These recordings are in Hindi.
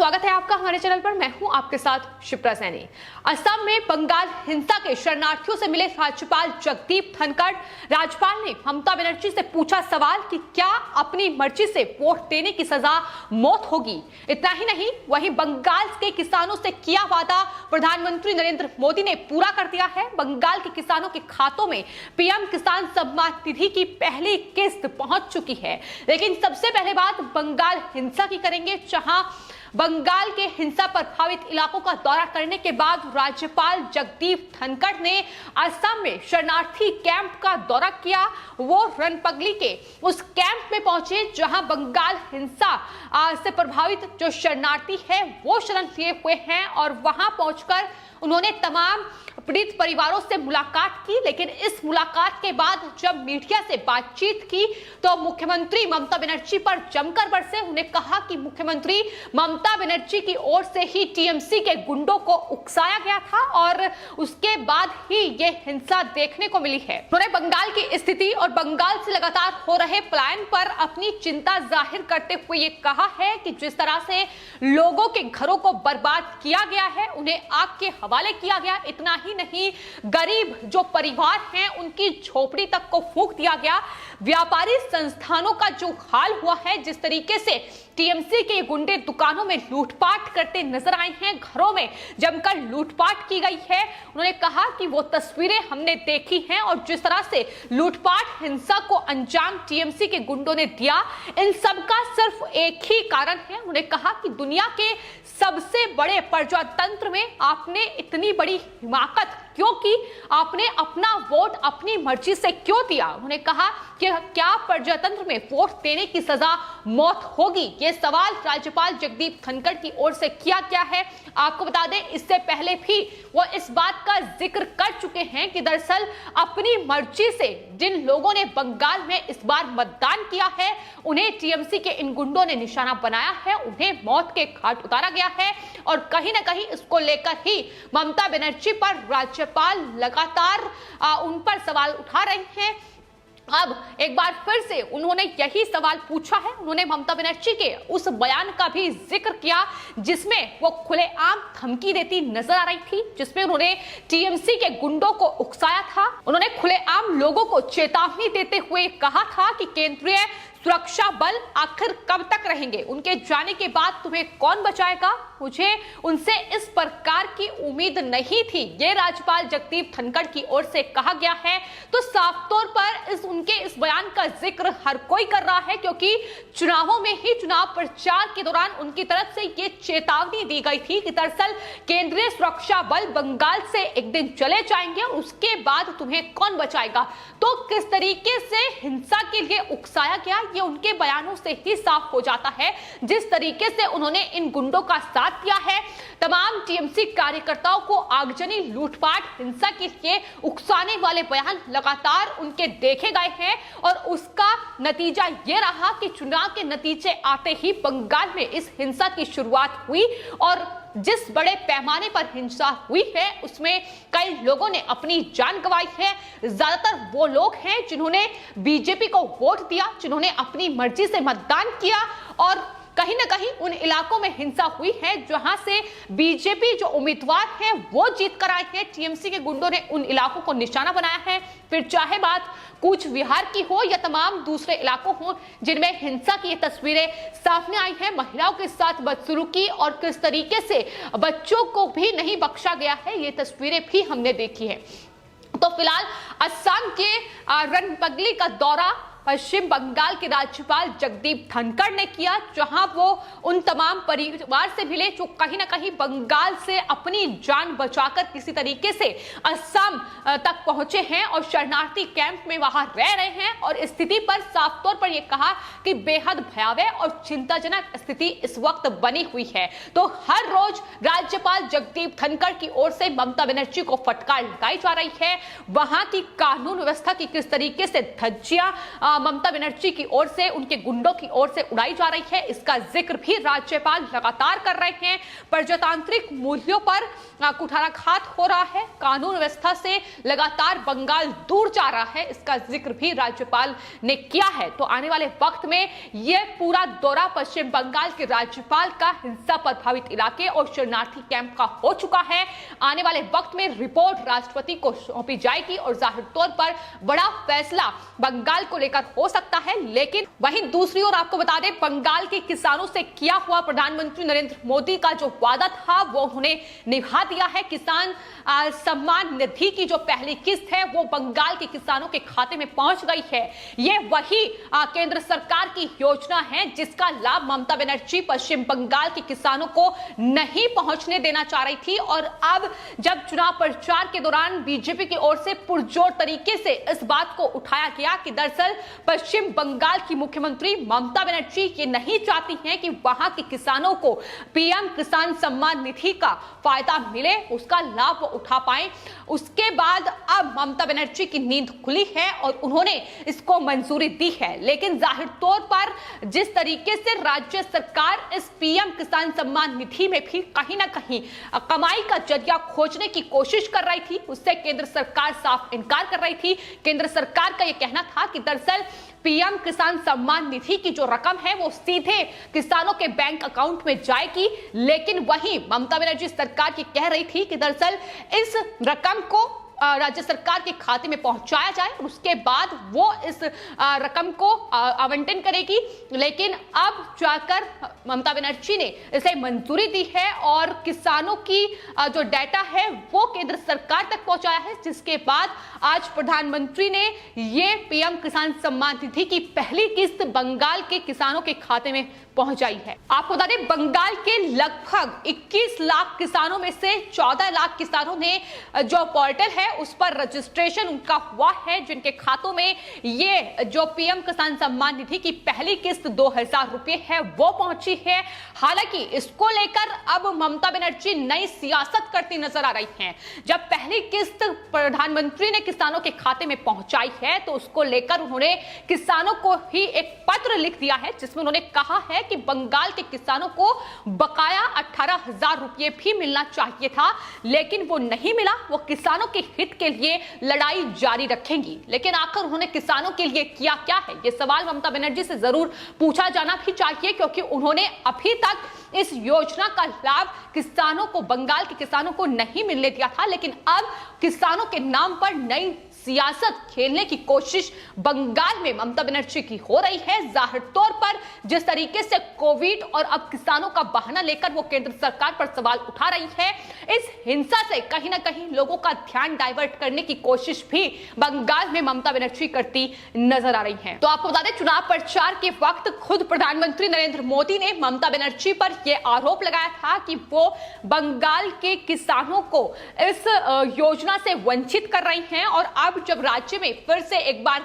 स्वागत है आपका हमारे चैनल पर। मैं हूं आपके साथ शिप्रा सैनी। असम में बंगाल हिंसा के शरणार्थियों से मिले राज्यपाल जगदीप धनखड़। राज्यपाल ने ममता बनर्जी से पूछा सवाल कि क्या अपनी मर्जी से वोट देने की सजा मौत होगी। इतना ही नहीं, वहीं बंगाल के किसानों से किया वादा प्रधानमंत्री नरेंद्र मोदी ने पूरा कर दिया है। बंगाल के किसानों के खातों में पीएम किसान सम्मान निधि की पहली किस्त पहुंच चुकी है। लेकिन सबसे पहले बात बंगाल हिंसा की करेंगे, जहां बंगाल के हिंसा प्रभावित इलाकों का दौरा करने के बाद राज्यपाल जगदीप धनखड़ ने असम में शरणार्थी कैंप का दौरा किया। वो रणपगली के उस कैंप में पहुंचे जहां बंगाल हिंसा से प्रभावित जो शरणार्थी है वो शरण लिए हुए हैं, और वहां पहुंचकर उन्होंने तमाम पीड़ित परिवारों से मुलाकात की। लेकिन इस मुलाकात के बाद जब मीडिया से बातचीत की तो मुख्यमंत्री ममता बनर्जी पर जमकर बरसे। उन्हें कहा कि मुख्यमंत्री ममता बनर्जी की ओर से ही टीएमसी के गुंडों को उकसाया गया था और उसके बाद ही ये हिंसा देखने को मिली है। उन्होंने बंगाल की स्थिति और बंगाल से लगातार हो रहे पलायन पर अपनी चिंता जाहिर करते हुए ये कहा है कि जिस तरह से लोगों के घरों को बर्बाद किया गया है, उन्हें आग के हवाले किया गया। इतना ही नहीं, गरीब जो परिवार हैं उनकी झोपड़ी तक को फूंक दिया गया। व्यापारी संस्थानों का जो हाल हुआ है, जिस तरीके से टीएमसी के गुंडे दुकानों में लूटपाट करते नजर आए हैं, घरों में जमकर लूटपाट की गई है। उन्होंने कहा कि वो तस्वीरें हमने देखी हैं और जिस तरह से लूटपाट हिंसा को अंजाम टीएमसी के गुंडों ने दिया, इन सब का सिर्फ एक ही कारण है। उन्होंने कहा कि दुनिया के सबसे बड़े प्रजातंत्र में आपने इतनी बड़ी हिमाकत क्यों की, आपने अपना वोट अपनी मर्जी से क्यों दिया। उन्होंने कहा कि क्या प्रजातंत्र में वोट देने की सजा मौत होगी। यह सवाल राज्यपाल जगदीप धनखड़ की ओर से किया गया है। आपको बता दें, इससे पहले भी वो इस बात का जिक्र कर चुके हैं कि दरअसल अपनी मर्जी से जिन लोगों ने बंगाल में इस बार मतदान किया है, उन्हें टीएमसी के इन गुंडों ने निशाना बनाया है, उन्हें मौत के घाट उतारा गया है। और कहीं ना कहीं इसको लेकर ही ममता बनर्जी पर राज्यपाल लगातार उन पर सवाल उठा रहे हैं। अब एक बार फिर से उन्होंने यही सवाल पूछा है। उन्होंने ममता बनर्जी के उस बयान का भी जिक्र किया जिसमें वो खुलेआम धमकी देती नजर आ रही थी, जिसमें उन्होंने टीएमसी के गुंडों को उकसाया था। उन्होंने खुलेआम लोगों को चेतावनी देते हुए कहा था कि केंद्रीय सुरक्षा बल आखिर कब तक रहेंगे, उनके जाने के बाद तुम्हें कौन बचाएगा। मुझे उनसे इस प्रकार की उम्मीद नहीं थी, ये राज्यपाल जगदीप धनखड़ की ओर से कहा गया है। तो साफ तौर पर उनके इस बयान का जिक्र हर कोई कर रहा है, क्योंकि चुनावों में ही चुनाव प्रचार के दौरान उनकी तरफ से ये चेतावनी दी गई थी कि दरअसल केंद्रीय सुरक्षा बल बंगाल से एक दिन चले जाएंगे, उसके बाद तुम्हें कौन बचाएगा। तो किस तरीके से हिंसा के लिए उकसाया गया, ये उनके बयानों से ही साफ हो जाता है। जिस तरीके से उन्होंने इन गुंडों का साथ दिया है, तमाम टीएमसी कार्यकर्ताओं को आगजनी, लूटपाट, हिंसा के लिए उकसाने वाले बयान लगातार उनके देखे गए हैं। और उसका नतीजा यह रहा कि चुनाव के नतीजे आते ही बंगाल में इस हिंसा की शुरुआत हुई, और जिस बड़े पैमाने पर हिंसा हुई है उसमें कई लोगों ने अपनी जान गंवाई है। ज्यादातर वो लोग हैं जिन्होंने बीजेपी को वोट दिया, जिन्होंने अपनी मर्जी से मतदान किया, और कहीं ना कहीं उन इलाकों में हिंसा हुई है जहां से बीजेपी जो उम्मीदवार हैं वो जीत कर आए हैं। टीएमसी के गुंडों ने उन इलाकों को निशाना बनाया है, फिर चाहे बात कूच विहार की हो या तमाम दूसरे इलाकों हो जिनमें हिंसा की ये तस्वीरें सामने आई हैं। महिलाओं के साथ बदसलूकी और किस तरीके से बच्चों को भी नहीं बख्शा गया है, ये तस्वीरें भी हमने देखी है। तो फिलहाल असम के रणपगली का दौरा पश्चिम बंगाल के राज्यपाल जगदीप धनखड़ ने किया, जहां वो उन तमाम परिवार से मिले जो कहीं ना कहीं बंगाल से अपनी जान बचाकर किसी तरीके से असम तक पहुंचे हैं और शरणार्थी कैंप में वहां रह रहे हैं। और स्थिति पर साफ तौर पर यह कहा कि बेहद भयावह और चिंताजनक स्थिति इस वक्त बनी हुई है। तो हर रोज राज्यपाल जगदीप धनखड़ की ओर से ममता बनर्जी को फटकार लगाई जा रही है। वहां की कानून व्यवस्था की किस तरीके से धज्जियां ममता बनर्जी की ओर से, उनके गुंडों की ओर से उड़ाई जा रही है। इसका जिक्र भी राज्यपाल लगातार कर रहे हैं। प्रजातांत्रिक मूल्यों पर कुठाराघात हो रहा है, कानून व्यवस्था से लगातार बंगाल दूर जा रहा है, इसका जिक्र भी राज्यपाल ने किया है। तो आने वाले वक्त में यह पूरा दौरा पश्चिम बंगाल के राज्यपाल का हिंसा प्रभावित इलाके और शरणार्थी कैंप का हो चुका है। आने वाले वक्त में रिपोर्ट राष्ट्रपति को सौंपी जाएगी और जाहिर तौर पर बड़ा फैसला बंगाल को लेकर हो सकता है। लेकिन वहीं दूसरी ओर आपको बता दें, बंगाल के किसानों से किया हुआ प्रधानमंत्री नरेंद्र मोदी का जो वादा था वो उन्होंने निभा दिया है। किसान सम्मान निधि की जो पहली किस्त है वो बंगाल के किसानों के खाते में पहुंच गई है। ये वही केंद्र सरकार की योजना है जिसका लाभ ममता बनर्जी पश्चिम बंगाल के किसानों को नहीं पहुंचने देना चाह रही थी। और अब जब चुनाव प्रचार के दौरान बीजेपी की ओर से पुरजोर तरीके से इस बात को उठाया गया कि दरअसल पश्चिम बंगाल की मुख्यमंत्री ममता बनर्जी ये नहीं चाहती हैं कि वहां के किसानों को पीएम किसान सम्मान निधि का फायदा मिले, उसका लाभ वो उठा पाए। उसके बाद अब ममता बनर्जी की नींद खुली है और उन्होंने इसको मंजूरी दी है। लेकिन जाहिर तौर पर जिस तरीके से राज्य सरकार इस पीएम किसान सम्मान निधि में भी कहीं ना कहीं कमाई का जरिया खोजने की कोशिश कर रही थी, उससे केंद्र सरकार साफ इनकार कर रही थी। केंद्र सरकार का यह कहना था कि दरअसल पीएम किसान सम्मान निधि की जो रकम है वो सीधे किसानों के बैंक अकाउंट में जाएगी। लेकिन वहीं ममता बनर्जी सरकार ये कह रही थी कि दरअसल इस रकम को राज्य सरकार के खाते में पहुंचाया जाए और उसके बाद वो इस रकम को आवंटन करेगी। लेकिन अब जाकर ममता बनर्जी ने इसे मंजूरी दी है और किसानों की जो डाटा है वो केंद्र सरकार तक पहुंचाया है, जिसके बाद आज प्रधानमंत्री ने ये पीएम किसान सम्मान निधि की पहली किस्त बंगाल के किसानों के खाते में पहुंचाई है। आपको बता दें, बंगाल के लगभग 21 लाख किसानों में से 14 लाख किसानों ने जो पोर्टल है उस पर रजिस्ट्रेशन उनका हुआ है, जिनके खातों में ये जो पीएम किसान सम्मान निधि की पहली किस्त 2000 रुपए है वो पहुंची है। हालांकि इसको लेकर अब ममता बनर्जी नई सियासत करती नजर आ रही हैं। जब पहली किस्त प्रधानमंत्री ने किसानों के खाते में पहुंचाई है तो उसको लेकर उन्होंने किसानों को ही एक पत्र लिख दिया है जिसमें उन्होंने कहा है कि बंगाल के किसानों को बकाया 18,000 रुपए भी मिलना चाहिए था, लेकिन वो नहीं मिला। वो किसानों के हित के लिए लड़ाई जारी रखेंगी। लेकिन आखिर उन्होंने किसानों के लिए किया क्या है, ये सवाल ममता बनर्जी से जरूर पूछा जाना भी चाहिए, क्योंकि उन्होंने अभी तक इस योजना का लाभ किसानों को, बंगाल के किसानों को नहीं मिलने दिया था। लेकिन अब किसानों के नाम पर नई सियासत खेलने की कोशिश बंगाल में ममता बनर्जी की हो रही है। जाहिर तौर पर जिस तरीके से कोविड और अब किसानों का बहाना लेकर वो केंद्र सरकार पर सवाल उठा रही है, इस हिंसा से कहीं ना कहीं लोगों का ध्यान डाइवर्ट करने की कोशिश भी बंगाल में ममता बनर्जी करती नजर आ रही है। तो आपको बता दें, चुनाव प्रचार के वक्त खुद प्रधानमंत्री नरेंद्र मोदी ने ममता बनर्जी पर यह आरोप लगाया था कि वो बंगाल के किसानों को इस योजना से वंचित कर रही हैं। और अब जब राज्य में फिर से एक बार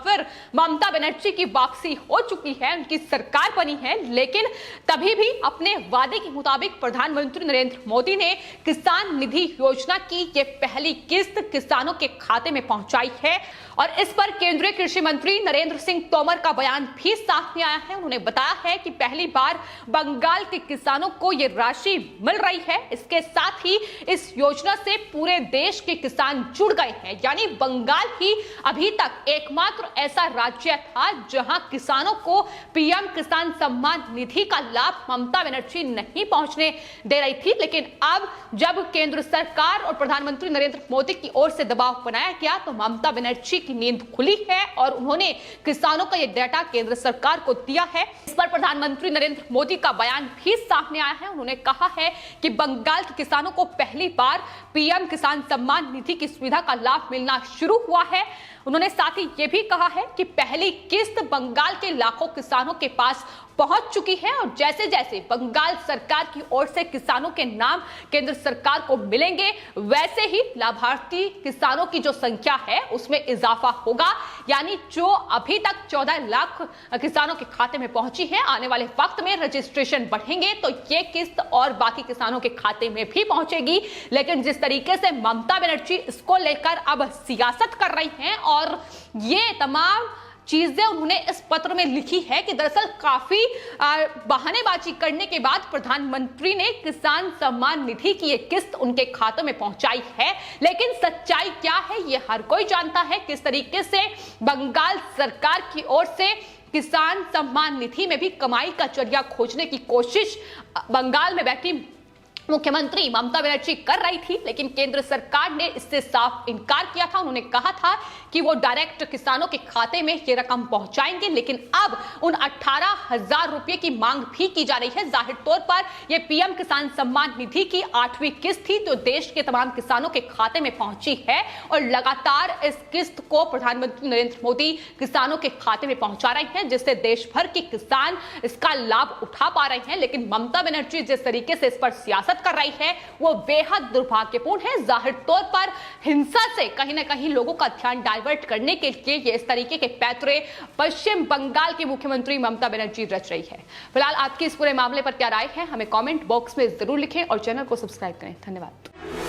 फिर ममता बनर्जी की वापसी हो चुकी है, उनकी सरकार बनी है, लेकिन तभी भी अपने वादे के मुताबिक प्रधानमंत्री नरेंद्र मोदी ने किसान निधि योजना की ये पहली किस्त किसानों के खाते में पहुंचाई है। और इस पर केंद्रीय कृषि मंत्री नरेंद्र सिंह तोमर का बयान भी सामने आया है। उन्होंने बताया है कि पहली बार बंगाल के किसानों को ये राशि मिल रही है। इसके साथ ही इस योजना से पूरे देश के किसान जुड़ गए हैं, यानी बंगाल ही अभी तक एकमात्र ऐसा राज्य था जहां किसानों को पीएम किसान सम्मान निधि का लाभ ममता बनर्जी नहीं पहुंचने दे रही थी। लेकिन अब जब केंद्र सरकार और प्रधानमंत्री नरेंद्र मोदी की ओर से दबाव बनाया गया तो ममता बनर्जी की नींद खुली है और उन्होंने किसानों का यह डाटा केंद्र सरकार को दिया है। इस पर प्रधानमंत्री नरेंद्र मोदी का बयान भी सामने आया है। उन्होंने कहा है कि बंगाल के किसानों को पहली बार पीएम किसान सम्मान निधि की सुविधा का लाभ मिलना शुरू हुआ है। उन्होंने साथ ही यह भी कहा है कि पहली किस्त बंगाल के लाखों किसानों के पास पहुंच चुकी है और जैसे जैसे बंगाल सरकार की ओर से किसानों के नाम केंद्र सरकार को मिलेंगे, वैसे ही लाभार्थी किसानों की जो संख्या है उसमें इजाफा होगा। यानी जो अभी तक 14 लाख किसानों के खाते में पहुंची है, आने वाले वक्त में रजिस्ट्रेशन बढ़ेंगे तो ये किस्त और बाकी किसानों के खाते में भी पहुंचेगी। लेकिन जिस तरीके से ममता बनर्जी इसको लेकर अब सियासत कर रही हैं और ये तमाम चीजें उन्होंने इस पत्र में लिखी है कि दरअसल काफी बहानेबाजी करने के बाद प्रधानमंत्री ने किसान सम्मान निधि की एक किस्त उनके खातों में पहुंचाई है। लेकिन सच्चाई क्या है ये हर कोई जानता है। किस तरीके से बंगाल सरकार की ओर से किसान सम्मान निधि में भी कमाई का जरिया खोजने की कोशिश बंगाल में बैठी मुख्यमंत्री ममता बनर्जी कर रही थी, लेकिन केंद्र सरकार ने इससे साफ इनकार किया था। उन्होंने कहा था कि वो डायरेक्ट किसानों के खाते में ये रकम पहुंचाएंगे, लेकिन अब उन 18,000 रुपए की मांग भी की जा रही है। जाहिर तौर पर यह पीएम किसान सम्मान निधि की 8वीं किस्त थी जो देश के तमाम किसानों के खाते में पहुंची है और लगातार इस किस्त को प्रधानमंत्री नरेंद्र मोदी किसानों के खाते में पहुंचा रहे हैं, जिससे देश भर के किसान इसका लाभ उठा पा रहे हैं। लेकिन ममता बनर्जी जिस तरीके से इस पर सियासत कर रही है वो बेहद दुर्भाग्यपूर्ण है। जाहिर तौर पर हिंसा से कहीं ना कहीं लोगों का ध्यान डाइवर्ट करने के लिए ये इस तरीके के पैतरे पश्चिम बंगाल की मुख्यमंत्री ममता बनर्जी रच रही है। फिलहाल आपकी इस पूरे मामले पर क्या राय है हमें कमेंट बॉक्स में जरूर लिखें और चैनल को सब्सक्राइब करें। धन्यवाद।